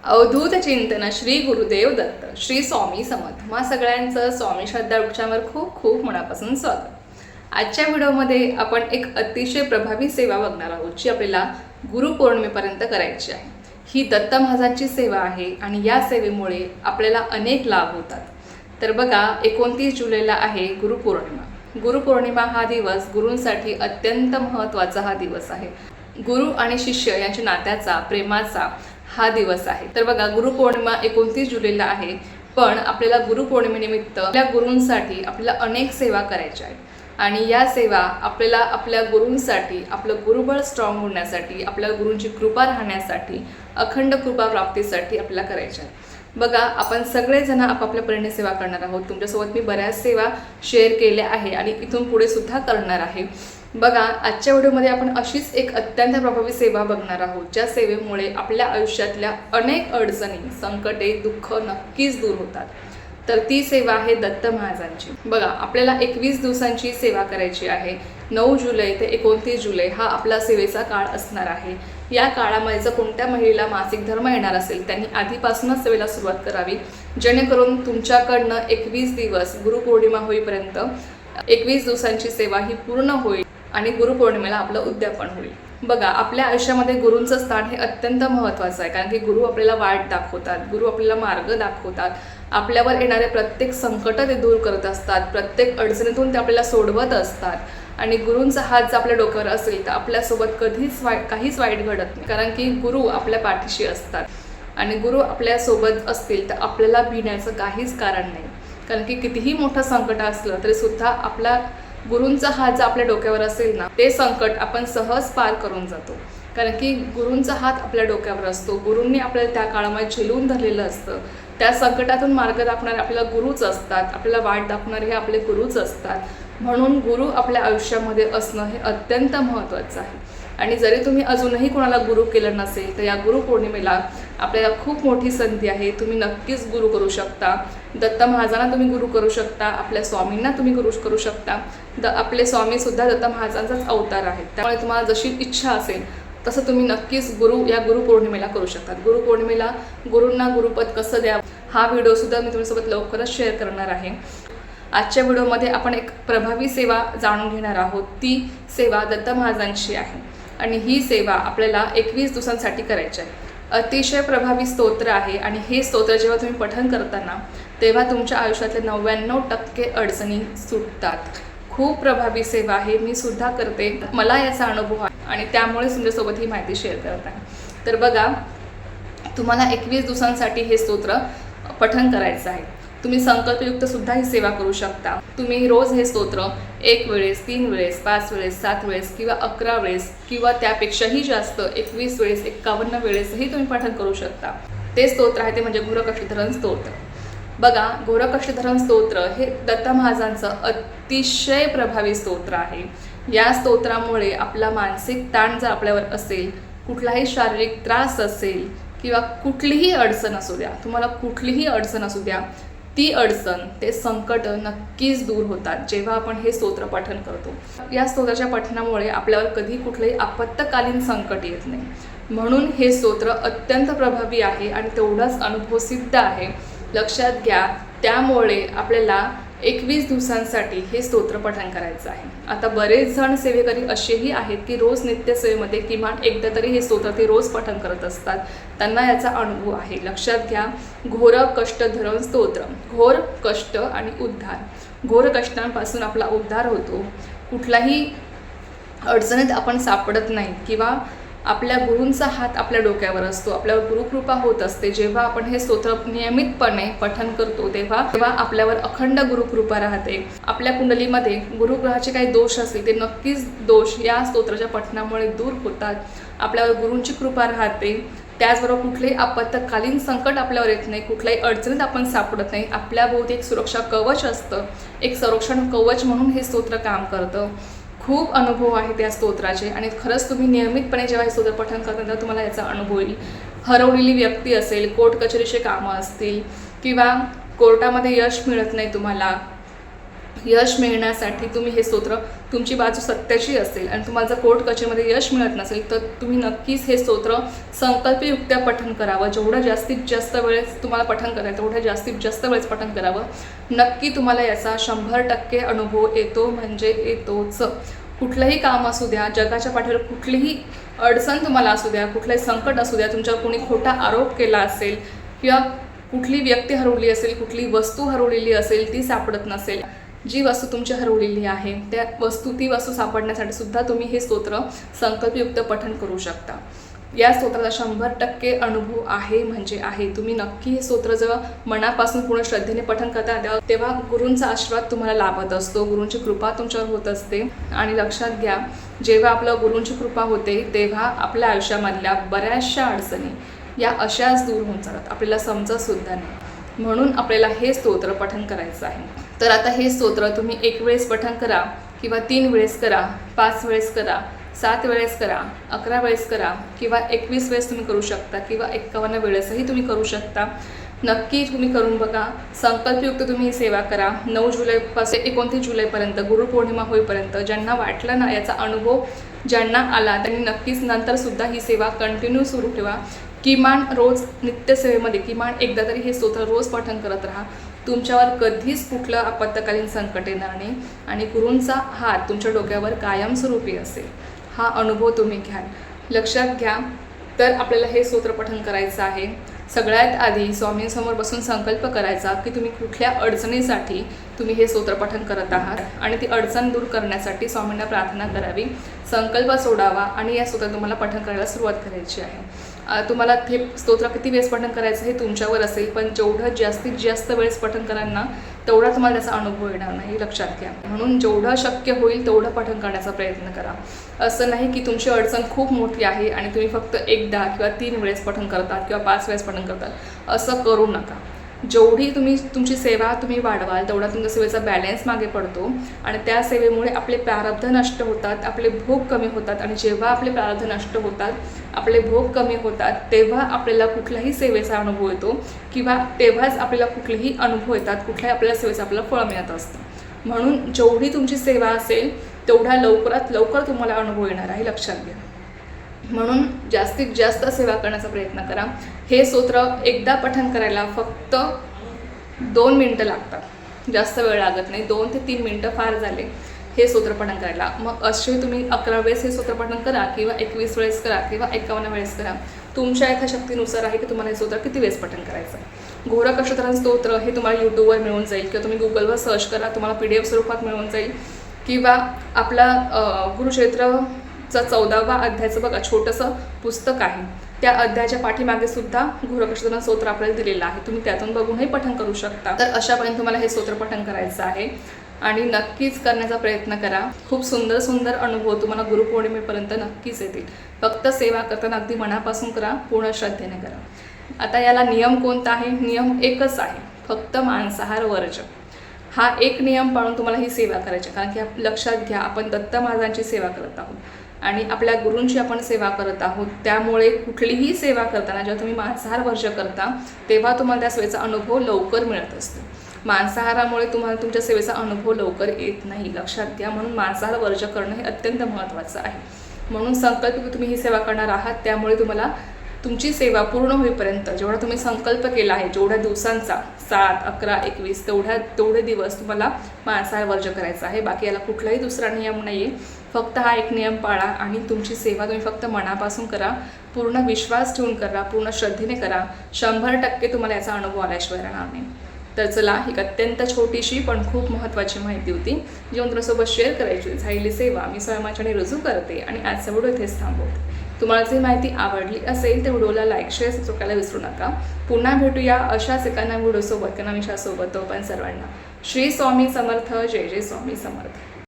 अवधूत चिंतन श्री गुरुदेव दत्त श्री स्वामी समर्थ। मा सगळ्यांचं स्वामी श्रद्धा वृक्षावर खूप खूप मनापासून स्वागत। आजच्या व्हिडिओमध्ये आपण एक अतिशय प्रभावी सेवा बघणार आहोत जी आपल्याला गुरुपौर्णिमेपर्यंत करायची आहे। ही दत्त महाराजांची सेवा आहे आणि या सेवेमुळे आपल्याला अनेक लाभ होतात। तर बघा 29 जुलैला आहे गुरुपौर्णिमा। गुरुपौर्णिमा हा दिवस गुरूंसाठी अत्यंत महत्त्वाचा हा दिवस आहे। गुरु आणि शिष्य यांच्या नात्याचा प्रेमाचा हा दिवस आहे। तर बघा गुरुपौर्णिमा 29 जुलैला आहे, पण आपल्याला गुरुपौर्णिमेनिमित्त आपल्या गुरूंसाठी आपल्याला अनेक सेवा करायच्या आहेत आणि या सेवा आपल्याला आपल्या गुरूंसाठी आपलं गुरुबळ स्ट्रॉंग होण्यासाठी आपल्या गुरूंची कृपा राहण्यासाठी अखंड कृपा प्राप्तीसाठी आपल्याला करायच्या आहेत। बघा आपण सगळेजण आपापल्या परीने सेवा करणार आहोत। तुमच्यासोबत मी बऱ्याच सेवा शेअर केल्या आहे आणि इथून पुढे सुद्धा करणार आहे। बघा आजच्या व्हिडिओमध्ये आपण अशीच एक अत्यंत प्रभावी सेवा बघणार आहोत ज्या सेवेमुळे आपल्या आयुष्यातल्या अनेक अडचणी संकटे दुःख नक्कीच दूर होतात। तर ती सेवा आहे दत्त महाराजांची। बघा आपल्याला 21 दिवसांची सेवा करायची आहे। 9 जुलै ते 29 जुलै हा आपला सेवेचा काळ असणार आहे। या काळामध्ये जर कोणत्या महिलेला मासिक धर्म येणार असेल त्यांनी आधीपासूनच सेवेला सुरुवात करावी, जेणेकरून तुमच्याकडनं 21 दिवस गुरुपौर्णिमा होईपर्यंत 21 दिवसांची सेवा ही पूर्ण होईल आणि गुरुपौर्णिमेला आपलं उद्यापन होईल। बघा आपल्या आयुष्यामध्ये गुरूंचं स्थान हे अत्यंत महत्त्वाचं आहे, कारण की गुरु आपल्याला वाट दाखवतात, गुरु आपल्याला मार्ग दाखवतात, आपल्यावर येणारे प्रत्येक संकट ते दूर करत असतात, प्रत्येक अडचणीतून ते आपल्याला सोडवत असतात आणि गुरूंचा हात जर आपल्या डोक्यावर असेल तर आपल्यासोबत कधीच काहीच वाईट घडत नाही, कारण की गुरु आपल्या पाठीशी असतात आणि गुरु आपल्यासोबत असतील तर आपल्याला भिण्याचं काहीच कारण नाही। कारण की कितीही मोठं संकट असलं तरी सुद्धा आपला गुरूंचा हात जर आपल्या डोक्यावर असेल ना, ते संकट आपण सहज पार करून जातो, कारण की गुरूंचा हात आपल्या डोक्यावर असतो। गुरूंनी आपल्याला त्या काळामध्ये झेलून धरलेलं असतं। त्या संकटातून मार्ग दाखवणारे आपल्याला गुरुच असतात, आपल्याला वाट दाखवणारे हे आपले गुरुच असतात। म्हणून गुरु आपल्या आयुष्यामध्ये असणं हे अत्यंत महत्त्वाचं आहे। आणि जरी तुम्ही अजूनही कोणाला गुरु केलं नसेल तर या गुरुपौर्णिमेला आपल्याला खूप मोठी संधी आहे। तुम्ही नक्कीच गुरु करू शकता। दत्त महाराजांना तुम्ही गुरु करू शकता, आपल्या स्वामींना तुम्ही गुरु करू शकता। आपले स्वामीसुद्धा दत्त महाराजांचाच अवतार आहेत, त्यामुळे तुम्हाला जशी इच्छा असेल तसं तुम्ही नक्कीच गुरु या गुरुपौर्णिमेला करू शकता। गुरुपौर्णिमेला गुरूंना गुरुपद कसं द्या हा व्हिडिओसुद्धा मी तुमच्यासोबत लवकरच शेअर करणार आहे। आजच्या व्हिडिओमध्ये आपण एक प्रभावी सेवा जाणून घेणार आहोत। ती सेवा दत्त महाराजांची आहे आणि ही सेवा आपल्याला 21 दिवसांसाठी करायची आहे। अतिशय प्रभावी स्तोत्र आहे आणि हे स्तोत्र जेव्हा तुम्ही पठण करताना तेव्हा तुमच्या आयुष्यातले 99% अडचणी सुटतात। खूप प्रभावी सेवा आहे, मी सुद्धा करते, मला याचा अनुभव आहे आणि त्यामुळेच तुमच्यासोबत ही माहिती शेअर करत आहे। तर बघा तुम्हाला 21 दिवसांसाठी हे स्तोत्र पठण करायचं आहे। तुम्ही संकल्पयुक्त सुद्धा ही सेवा करू शकता। तुम्ही रोज हे स्तोत्र 1 वेळेस, 3 वेळेस, 5 वेळेस, 7 वेळेस किंवा 11 वेळेस किंवा त्यापेक्षाही जास्त 21 वेळेस, 51 वेळेसही तुम्ही पठण करू शकता। ते स्तोत्र आहे ते म्हणजे घोरकष्टधरण स्तोत्र। बघा घोरकष्टधरण स्तोत्र हे दत्त महाराजांचं अतिशय प्रभावी स्तोत्र आहे। या स्तोत्रामुळे आपला मानसिक ताण जर आपल्यावर असेल, कुठलाही शारीरिक त्रास असेल किंवा कुठलीही अडचण असू द्या, तुम्हाला कुठलीही अडचण असू द्या, ती अडचण ते संकट नक्कीच दूर होतात जेव्हा आपण हे स्तोत्र पठण करतो। या स्तोत्राच्या पठणामुळे आपल्यावर कधी कुठलंही आपत्कालीन संकट येत नाही, म्हणून हे स्तोत्र अत्यंत प्रभावी आहे आणि तेवढाच अनुभवसिद्ध आहे, लक्षात घ्या। त्यामुळे आपल्याला 21 दिवसांसाठी हे स्तोत्र पठण करायचं आहे। आता बरेच जण सेवेकरी असेही आहेत की रोज नित्यसेवेमध्ये किमान एकदा तरी हे स्तोत्र ते रोज पठण करत असतात, त्यांना याचा अनुभव आहे। लक्षात घ्या, घोर कष्टधरण स्तोत्र, घोर कष्ट आणि उद्धार। घोर कष्टांपासून आपला उद्धार होतो, कुठलाही अडचणीत आपण सापडत नाही किंवा आपल्या गुरूंचा हात आपल्या डोक्यावर असतो, आपल्यावर गुरुकृपा होत असते। जेव्हा आपण हे स्तोत्र नियमितपणे पठण करतो तेव्हा आपल्यावर अखंड गुरुकृपा राहते। आपल्या कुंडलीमध्ये गुरुग्रहाचे काही दोष असतील ते नक्कीच दोष या स्तोत्राच्या पठणामुळे दूर होतात, आपल्यावर गुरूंची कृपा राहते। त्याचबरोबर कुठलेही आपत्कालीन संकट आपल्यावर येत नाही, कुठल्याही अडचणीत आपण सापडत नाही। आपल्याभोवती एक सुरक्षा कवच असतं, एक संरक्षण कवच म्हणून हे स्तोत्र काम करतं। खूप अनुभव आहे त्या स्तोत्राचे आणि खरंच तुम्ही नियमितपणे जेव्हा हे स्तोत्र पठण करता तेव्हा तुम्हाला याचा अनुभव येईल। हरवलेली व्यक्ती असेल, कोर्ट कचेरीचे कामं असतील किंवा कोर्टामध्ये यश मिळत नाही तुम्हाला, यश मिळण्यासाठी तुम्ही हे स्तोत्र, तुमची बाजू सत्याची असेल आणि तुम्हाला जर कोर्ट कचेरीमध्ये यश मिळत नसेल तर तुम्ही नक्कीच हे स्तोत्र संकल्पयुक्त पठण करावं. जेवढं जास्तीत जास्त वेळेस तुम्हाला पठण करायचं तेवढं जास्तीत जास्त वेळेस पठण करावं. नक्की तुम्हाला याचा 100% अनुभव येतो म्हणजे येतोच. कुठलंही काम असू द्या, जगाच्या पाठीवर कुठलीही अडचण तुम्हाला असू द्या, कुठलंही संकट असू द्या, तुमच्यावर कोणी खोटा आरोप केला असेल किंवा कुठली व्यक्ती हरवली असेल, कुठली वस्तू हरवलेली असेल, ती सापडत नसेल, जी वस्तू तुमची हरवलेली आहे ती वस्तू सापडण्यासाठी सुद्धा तुम्ही हे स्तोत्र संकल्पयुक्त पठण करू शकता. या स्तोत्राला 100% अनुभव आहे म्हणजे आहे. तुम्ही नक्की हे स्तोत्र जेव्हा मनापासून पूर्ण श्रद्धेने पठण करता तेव्हा गुरूंचा आशीर्वाद तुम्हाला लाभत असतो, गुरूंची कृपा तुमच्यावर होत असते. आणि लक्षात घ्या, जेव्हा आपलं गुरूंची कृपा होते तेव्हा आपल्या आयुष्यामधल्या बऱ्याचशा अडचणी या अशाच दूर होऊन जातात, आपल्याला समजत सुद्धा नाही. म्हणून आपल्याला हे स्तोत्र पठण करायचं आहे. तर आता हे स्तोत्र तुम्ही 1 वेळेस पठण करा किंवा 3 वेळेस करा, 5 वेळेस करा, 7 वेळेस करा, 11 वेळेस करा किंवा 21 वेळेस तुम्ही करू शकता किंवा 51 वेळेसही तुम्ही करू शकता. नक्की तुम्ही करून बघा. संकल्पयुक्त तुम्ही ही सेवा करा. 9 जुलैपासून 29 जुलैपर्यंत गुरुपौर्णिमा होईपर्यंत ज्यांना वाटलं ना याचा अनुभव ज्यांना आला त्यांनी नक्कीच नंतरसुद्धा ही सेवा कंटिन्यू सुरू ठेवा. किमान रोज नित्यसेवेमध्ये किमान एकदा तरी हे स्तोत्र रोज पठण करत राहा. तुमच्यावर कधीच कुठलं आपत्कालीन संकट येणार नाही आणि गुरूंचा हात तुमच्या डोक्यावर कायमस्वरूपी असेल. हा अनुभव तुम्ही घ्याल. लक्षात घ्या. तर आपल्याला हे स्तोत्र पठण करायचं आहे. सगळ्यात आधी स्वामींसमोर बसून संकल्प करायचा की तुम्ही कुठल्या अडचणीसाठी तुम्ही हे स्तोत्र पठण करत आहात आणि ती अडचण दूर करण्यासाठी स्वामींना प्रार्थना करावी, संकल्प सोडावा आणि या स्तोत्र तुम्हाला पठण करायला सुरुवात करायची आहे. तुम्हाला हे स्तोत्र किती वेळेस पठण करायचं हे तुमच्यावर असेल, पण जेवढं जास्तीत जास्त वेळेस पठण कराल ना तेवढा तुम्हाला त्याचा अनुभव येणार नाही, लक्षात घ्या. म्हणून जेवढं शक्य होईल तेवढं पठण करण्याचा प्रयत्न करा. असं नाही की तुमची अडचण खूप मोठी आहे आणि तुम्ही फक्त एकदा किंवा 3 वेळेस पठण करतात किंवा 5 वेळेस पठण करतात, असं करू नका. जेवढी तुमची सेवा तुम्ही वाढवाल तेवढा तुमच्या सेवेचा बॅलन्स मागे पडतो आणि त्या सेवेमुळे आपले प्रारब्ध नष्ट होतात, आपले भोग कमी होतात आणि जेव्हा आपले प्रारब्ध नष्ट होतात, आपले भोग कमी होतात, तेव्हा आपल्याला कुठल्याही सेवेचा अनुभव येतो किंवा तेव्हाच आपल्याला कुठलेही अनुभव येतात, कुठल्याही आपल्याला सेवेचं आपल्याला फळ मिळत असतं. म्हणून जेवढी तुमची सेवा असेल तेवढ्या लवकरात लवकर तुम्हाला अनुभव येणार आहे, लक्षात घ्या. म्हणून जास्तीत जास्त सेवा करण्याचा प्रयत्न करा. हे स्तोत्र एकदा पठण करायला फक्त 2 मिनटं लागतात, जास्त वेळ लागत नाही. 2 ते 3 मिनटं फार झाले हे स्तोत्र पठण करायला. मग असे तुम्ही 11 वेळेस हे स्तोत्र पठण करा किंवा 21 वेळेस करा किंवा 51 वेळेस करा. तुमच्या यथाशक्तीनुसार आहे की तुम्हाला हे स्तोत्र किती वेळेस पठण करायचं आहे. घोरकष्टोत्तरण स्तोत्र हे तुम्हाला यूट्यूबवर मिळून जाईल किंवा तुम्ही गुगलवर सर्च करा, तुम्हाला PDF स्वरूपात मिळून जाईल किंवा आपला गुरुक्षेत्रचा 14वा अध्यायाचं बघा छोटंसं पुस्तक आहे, त्या अध्यायाच्या पाठीमागे सुद्धा घोरकष्टोत्तरण स्तोत्र आपल्याला दिलेलं आहे. तुम्ही त्यातून बघूनही पठण करू शकता. तर अशापर्यंत तुम्हाला हे स्तोत्र पठण करायचं आहे आणि नक्कीच करण्याचा प्रयत्न करा. खूप सुंदर सुंदर अनुभव तुम्हाला गुरुपौर्णिमेपर्यंत नक्कीच येतील. फक्त सेवा करताना अगदी मनापासून करा, पूर्ण श्रद्धेने करा. आता याला नियम कोणता आहे? नियम एकच आहे, फक्त मांसाहार वर्ज. हा एक नियम पाळून तुम्हाला ही सेवा करायची. कारण की लक्षात घ्या, आपण दत्त महाराजांची सेवा करत आहोत आणि आपल्या गुरूंची आपण सेवा करत आहोत. त्यामुळे कुठलीही सेवा करताना जेव्हा तुम्ही मांसाहार वर्ज करता तेव्हा तुम्हाला त्या सेवेचा अनुभव लवकर मिळत असतो. मांसाहारामुळे तुम्हाला तुमच्या सेवेचा अनुभव लवकर येत नाही, लक्षात घ्या. म्हणून मांसाहार वर्ज करणं हे अत्यंत महत्त्वाचं आहे. म्हणून संकल्प तुम्ही ही सेवा करणार आहात, त्यामुळे तुम्हाला तुमची सेवा पूर्ण होईपर्यंत जेवढा तुम्ही संकल्प केला आहे, जेवढ्या दिवसांचा 7, 11, 21 तेवढे दिवस तुम्हाला मांसाहार वर्ज करायचा आहे. बाकी याला कुठलाही दुसरा नियम नाही आहे. फक्त हा एक नियम पाळा आणि तुमची सेवा तुम्ही फक्त मनापासून करा, पूर्ण विश्वास ठेवून करा, पूर्ण श्रद्धेने करा. 100% तुम्हाला याचा अनुभव आल्याशिवाय राहणार नाही. तर चला, ही अत्यंत छोटीशी पण खूप महत्त्वाची माहिती होती जी मी तुमच्यासोबत शेअर करायची. झालेली सेवा मी स्वयंमाच्याने रुजू करते आणि आजचा व्हिडिओ इथेच थांबवते. तुम्हाला जर माहिती आवडली असेल तर व्हिडिओला लाईक, शेअर, सबस्क्राईब करायला विसरू नका. पुन्हा भेटूया अशाच एका नवीन व्हिडिओसोबत किंवा विषयासोबत. तोपर्यंत सर्वांना श्री स्वामी समर्थ. जय जय स्वामी समर्थ.